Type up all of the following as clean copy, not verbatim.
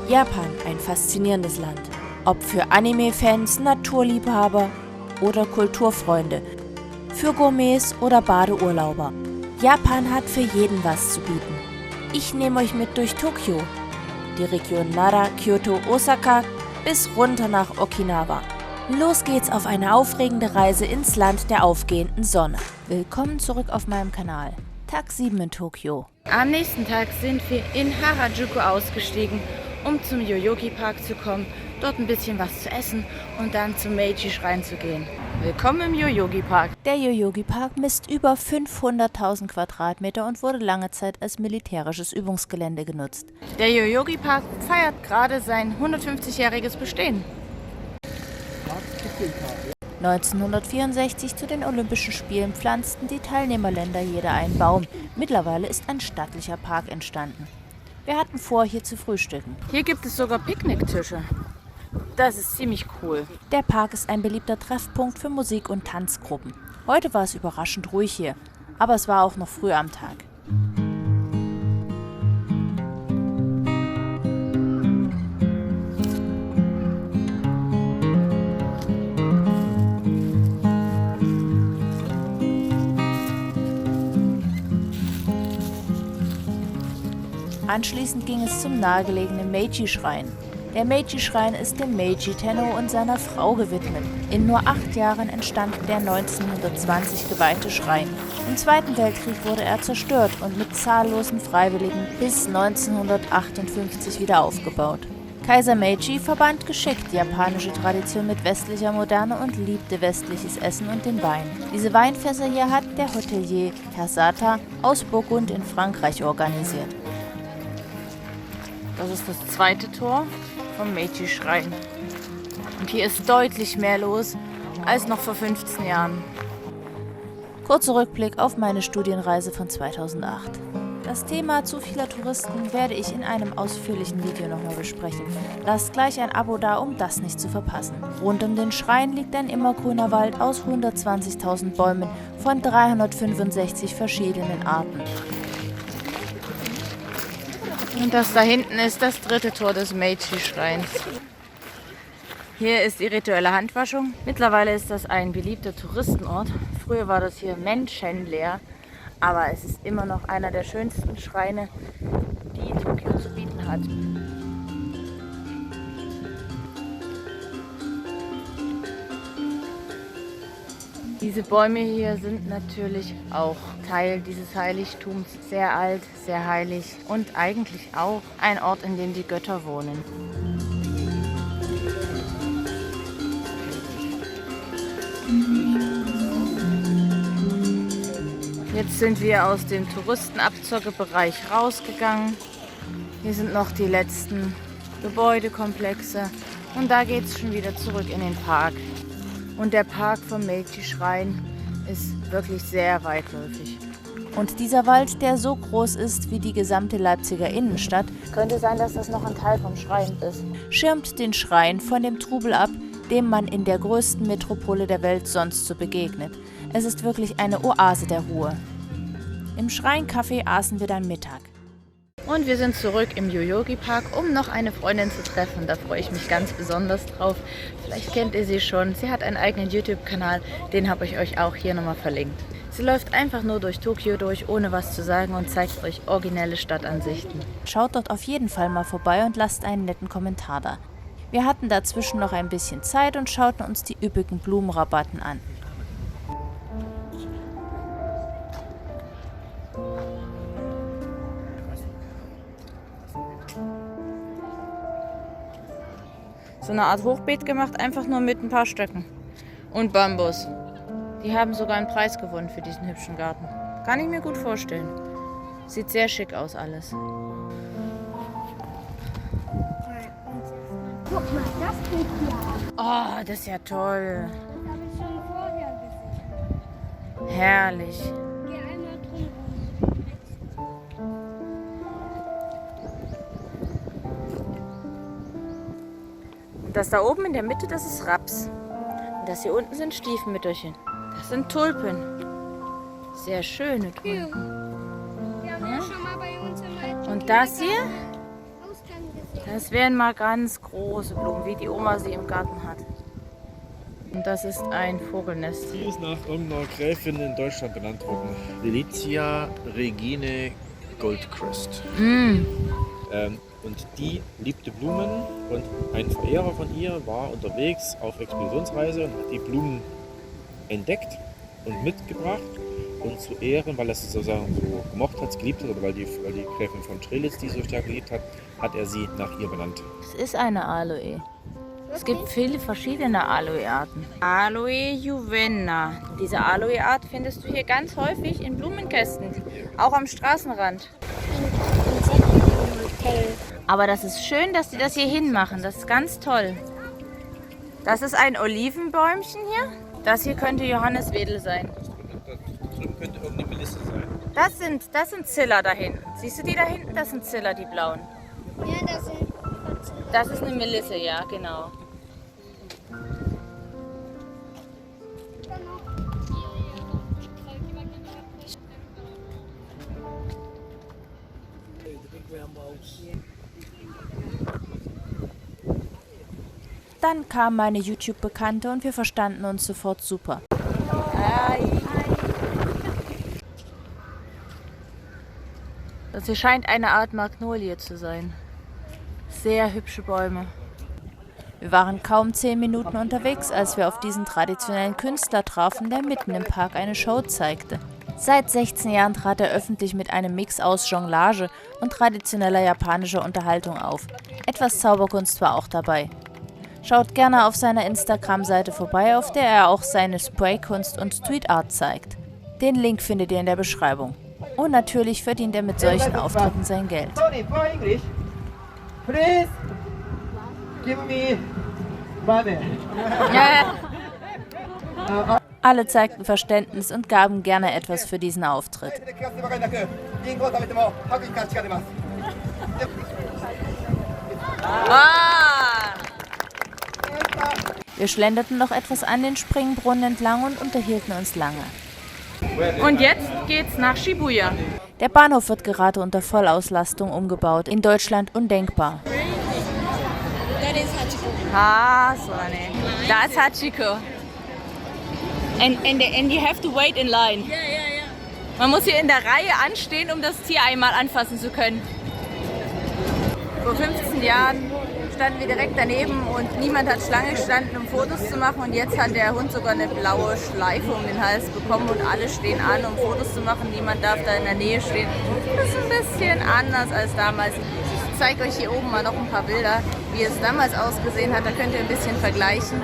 Japan, ein faszinierendes Land. Ob für Anime-Fans, Naturliebhaber oder Kulturfreunde, für Gourmets oder Badeurlauber. Japan hat für jeden was zu bieten. Ich nehme euch mit durch Tokio, die Region Nara, Kyoto, Osaka bis runter nach Okinawa. Los geht's auf eine aufregende Reise ins Land der aufgehenden Sonne. Willkommen zurück auf meinem Kanal. Tag 7 in Tokio. Am nächsten Tag sind wir in Harajuku ausgestiegen, um zum Yoyogi Park zu kommen, dort ein bisschen was zu essen und dann zum Meiji-Schrein zu gehen. Willkommen im Yoyogi Park. Der Yoyogi Park misst über 500.000 Quadratmeter und wurde lange Zeit als militärisches Übungsgelände genutzt. Der Yoyogi Park feiert gerade sein 150-jähriges Bestehen. 1964 zu den Olympischen Spielen pflanzten die Teilnehmerländer jeder einen Baum. Mittlerweile ist ein stattlicher Park entstanden. Wir hatten vor, hier zu frühstücken. Hier gibt es sogar Picknicktische. Das ist ziemlich cool. Der Park ist ein beliebter Treffpunkt für Musik- und Tanzgruppen. Heute war es überraschend ruhig hier, aber es war auch noch früh am Tag. Anschließend ging es zum nahegelegenen Meiji-Schrein. Der Meiji-Schrein ist dem Meiji Tenno und seiner Frau gewidmet. In nur 8 Jahren entstand der 1920 geweihte Schrein. Im Zweiten Weltkrieg wurde er zerstört und mit zahllosen Freiwilligen bis 1958 wieder aufgebaut. Kaiser Meiji verband geschickt die japanische Tradition mit westlicher Moderne und liebte westliches Essen und den Wein. Diese Weinfässer hier hat der Hotelier Herr Sata aus Burgund in Frankreich organisiert. Das ist das zweite Tor vom Meiji-Schrein. Und hier ist deutlich mehr los als noch vor 15 Jahren. Kurzer Rückblick auf meine Studienreise von 2008. Das Thema zu vieler Touristen werde ich in einem ausführlichen Video nochmal besprechen. Lasst gleich ein Abo da, um das nicht zu verpassen. Rund um den Schrein liegt ein immergrüner Wald aus 120.000 Bäumen von 365 verschiedenen Arten. Und das da hinten ist das dritte Tor des Meiji-Schreins. Hier ist die rituelle Handwaschung. Mittlerweile ist das ein beliebter Touristenort. Früher war das hier menschenleer, aber es ist immer noch einer der schönsten Schreine, die Tokio zu bieten hat. Diese Bäume hier sind natürlich auch Teil dieses Heiligtums. Sehr alt, sehr heilig und eigentlich auch ein Ort, in dem die Götter wohnen. Jetzt sind wir aus dem Touristenabzockebereich rausgegangen. Hier sind noch die letzten Gebäudekomplexe und da geht es schon wieder zurück in den Park. Und der Park vom Meiji-Schrein ist wirklich sehr weitläufig. Und dieser Wald, der so groß ist wie die gesamte Leipziger Innenstadt, Könnte sein, dass das noch ein Teil vom Schrein ist. schirmt den Schrein von dem Trubel ab, dem man in der größten Metropole der Welt sonst so begegnet. Es ist wirklich eine Oase der Ruhe. Im Schreincafé aßen wir dann Mittag. Und wir sind zurück im Yoyogi Park, um noch eine Freundin zu treffen. Da freue ich mich ganz besonders drauf. Vielleicht kennt ihr sie schon. Sie hat einen eigenen YouTube-Kanal. Den habe ich euch auch hier nochmal verlinkt. Sie läuft einfach nur durch Tokio durch, ohne was zu sagen und zeigt euch originelle Stadtansichten. Schaut dort auf jeden Fall mal vorbei und lasst einen netten Kommentar da. Wir hatten dazwischen noch ein bisschen Zeit und schauten uns die üppigen Blumenrabatten an. So eine Art Hochbeet gemacht, einfach nur mit ein paar Stöcken. Und Bambus. Die haben sogar einen Preis gewonnen für diesen hübschen Garten. Kann ich mir gut vorstellen. Sieht sehr schick aus alles. Guck mal, das geht hier ab. Oh, das ist ja toll. Das habe ich schon vorher gesehen. Herrlich. Geh einmal drum rum. Das da oben in der Mitte, das ist Raps. Und das hier unten sind Stiefmütterchen. Das sind Tulpen. Sehr schöne Tulpen. Wir haben ja schon mal bei uns im Wald Und das hier, Ausgang gesehen. Das wären mal ganz große Blumen, wie die Oma sie im Garten hat. Und das ist ein Vogelnest. Die ist nach irgendeiner Gräfin in Deutschland benannt worden. Letitia Regine Goldcrest. Und die liebte Blumen und ein Verehrer von ihr war unterwegs auf Expeditionsreise und hat die Blumen entdeckt und mitgebracht. Und zu Ehren, weil er sie sozusagen so gemocht hat, geliebt hat, oder weil die Gräfin von Strelitz die so stark geliebt hat, hat er sie nach ihr benannt. Es ist eine Aloe. Es gibt viele verschiedene Aloe-Arten. Aloe Juvenna. Diese Aloe-Art findest du hier ganz häufig in Blumenkästen, auch am Straßenrand. Aber das ist schön, dass die das hier hinmachen. Das ist ganz toll. Das ist ein Olivenbäumchen hier. Das hier könnte Johanniswedel sein. Da drüben könnte irgendeine Melisse sein. Das sind Ziller da hinten. Siehst du die da hinten? Das sind Ziller, die blauen. Ja, das sind. Das ist eine Melisse, ja, genau. Dann kam meine YouTube-Bekannte und wir verstanden uns sofort super. Das hier scheint eine Art Magnolie zu sein. Sehr hübsche Bäume. Wir waren kaum 10 Minuten unterwegs, als wir auf diesen traditionellen Künstler trafen, der mitten im Park eine Show zeigte. Seit 16 Jahren trat er öffentlich mit einem Mix aus Jonglage und traditioneller japanischer Unterhaltung auf. Etwas Zauberkunst war auch dabei. Schaut gerne auf seiner Instagram-Seite vorbei, auf der er auch seine Spraykunst und Street Art zeigt. Den Link findet ihr in der Beschreibung. Und natürlich verdient er mit solchen Auftritten sein Geld. Sorry, for English. Please give me money. Alle zeigten Verständnis und gaben gerne etwas für diesen Auftritt. Wir schlenderten noch etwas an den Springbrunnen entlang und unterhielten uns lange. Und jetzt geht's nach Shibuya. Der Bahnhof wird gerade unter Vollauslastung umgebaut. In Deutschland undenkbar. Ah, so ne. Da ist Hachiko. And you have to wait in line. Man muss hier in der Reihe anstehen, um das Tier einmal anfassen zu können. Vor 15 Jahren standen wir direkt daneben und niemand hat Schlange gestanden, um Fotos zu machen. Und jetzt hat der Hund sogar eine blaue Schleife um den Hals bekommen und alle stehen an, um Fotos zu machen. Niemand darf da in der Nähe stehen. Das ist ein bisschen anders als damals. Ich zeige euch hier oben mal noch ein paar Bilder, wie es damals ausgesehen hat. Da könnt ihr ein bisschen vergleichen.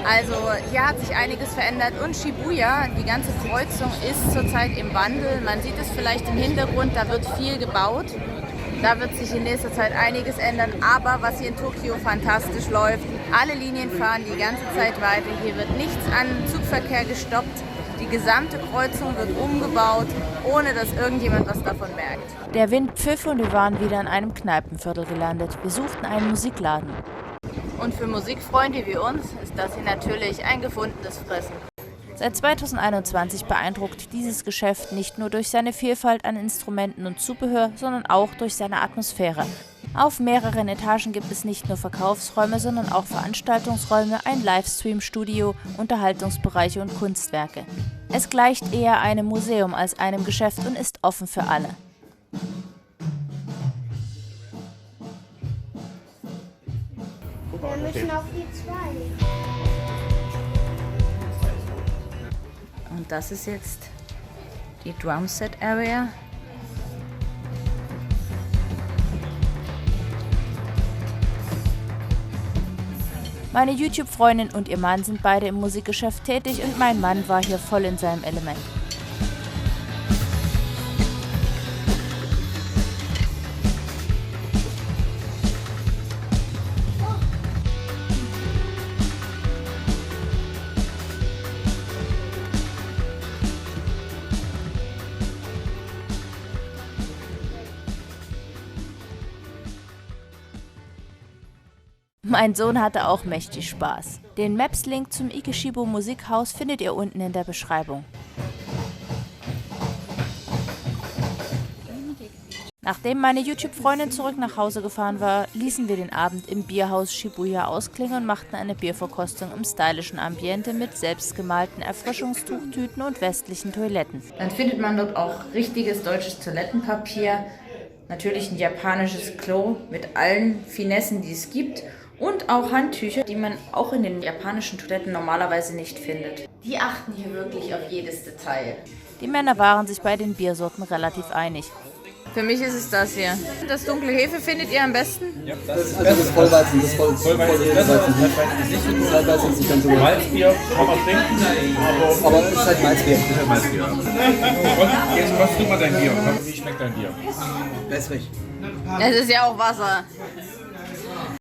Also hier hat sich einiges verändert und Shibuya, die ganze Kreuzung, ist zurzeit im Wandel. Man sieht es vielleicht im Hintergrund, da wird viel gebaut. Da wird sich in nächster Zeit einiges ändern, aber was hier in Tokio fantastisch läuft, alle Linien fahren die ganze Zeit weiter, hier wird nichts an Zugverkehr gestoppt, die gesamte Kreuzung wird umgebaut, ohne dass irgendjemand was davon merkt. Der Wind pfiff und wir waren wieder in einem Kneipenviertel gelandet. Wir suchten einen Musikladen. Und für Musikfreunde wie uns ist das hier natürlich ein gefundenes Fressen. Seit 2021 beeindruckt dieses Geschäft nicht nur durch seine Vielfalt an Instrumenten und Zubehör, sondern auch durch seine Atmosphäre. Auf mehreren Etagen gibt es nicht nur Verkaufsräume, sondern auch Veranstaltungsräume, ein Livestream-Studio, Unterhaltungsbereiche und Kunstwerke. Es gleicht eher einem Museum als einem Geschäft und ist offen für alle. Wir müssen auf die 2. Und das ist jetzt die Drumset Area. Meine YouTube-Freundin und ihr Mann sind beide im Musikgeschäft tätig und mein Mann war hier voll in seinem Element. Mein Sohn hatte auch mächtig Spaß. Den Maps-Link zum Ikeshibo Musikhaus findet ihr unten in der Beschreibung. Nachdem meine YouTube-Freundin zurück nach Hause gefahren war, ließen wir den Abend im Bierhaus Shibuya ausklingen und machten eine Bierverkostung im stylischen Ambiente mit selbstgemalten Erfrischungstuchtüten und westlichen Toiletten. Dann findet man dort auch richtiges deutsches Toilettenpapier, natürlich ein japanisches Klo mit allen Finessen, die es gibt und auch Handtücher, die man auch in den japanischen Toiletten normalerweise nicht findet. Die achten hier wirklich auf jedes Detail. Die Männer waren sich bei den Biersorten relativ einig. Für mich ist es das hier. Das dunkle Hefe findet ihr am besten? Ja, Das Vollweizen, das Vollweizen ist nicht ganz so gut. Malzbier kann man trinken, Aber es ist halt Malzbier. Malzbier. Jetzt kostet du mal dein Bier. Wie schmeckt dein Bier? Wässrig. Es ist ja auch Wasser.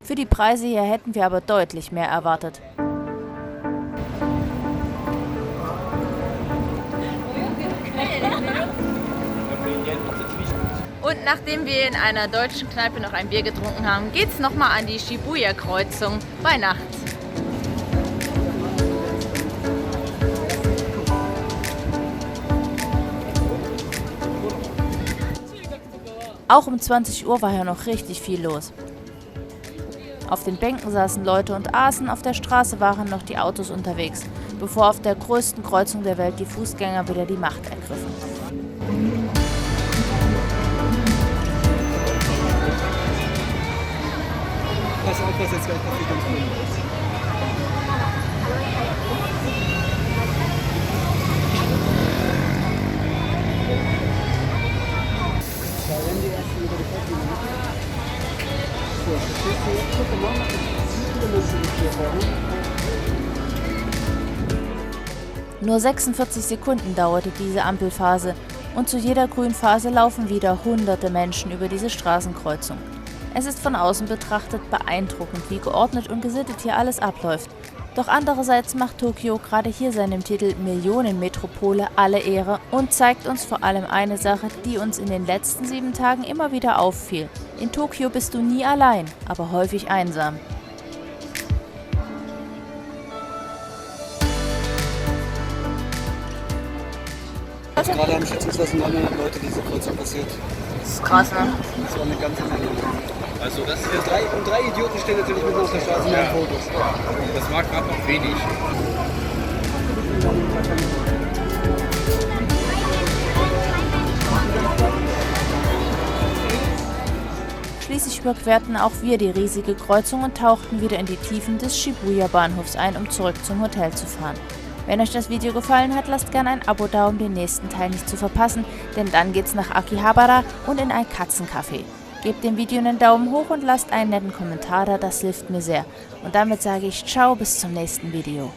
Für die Preise hier hätten wir aber deutlich mehr erwartet. Und nachdem wir in einer deutschen Kneipe noch ein Bier getrunken haben, geht's nochmal an die Shibuya-Kreuzung bei Nacht. Auch um 20 Uhr war hier noch richtig viel los. Auf den Bänken saßen Leute und aßen, auf der Straße waren noch die Autos unterwegs, bevor auf der größten Kreuzung der Welt die Fußgänger wieder die Macht ergriffen. Pass auf, was jetzt gleich passiert. Nur 46 Sekunden dauerte diese Ampelphase und zu jeder Grünphase laufen wieder hunderte Menschen über diese Straßenkreuzung. Es ist von außen betrachtet beeindruckend, wie geordnet und gesittet hier alles abläuft. Doch andererseits macht Tokio gerade hier seinem Titel Millionenmetropole alle Ehre und zeigt uns vor allem eine Sache, die uns in den letzten 7 Tagen immer wieder auffiel. In Tokio bist du nie allein, aber häufig einsam. Gerade am Schätzungsweise 900 Leute diese Kreuzung passiert. Das ist krass, ne? Das war eine ganze Menge. Also das ist Drei Idioten stehen natürlich mitten auf der Straße und machen Fotos. das war gerade noch wenig. Schließlich überquerten auch wir die riesige Kreuzung und tauchten wieder in die Tiefen des Shibuya-Bahnhofs ein, um zurück zum Hotel zu fahren. Wenn euch das Video gefallen hat, lasst gerne ein Abo da, um den nächsten Teil nicht zu verpassen, denn dann geht's nach Akihabara und in ein Katzencafé. Gebt dem Video einen Daumen hoch und lasst einen netten Kommentar da, das hilft mir sehr. Und damit sage ich ciao, bis zum nächsten Video.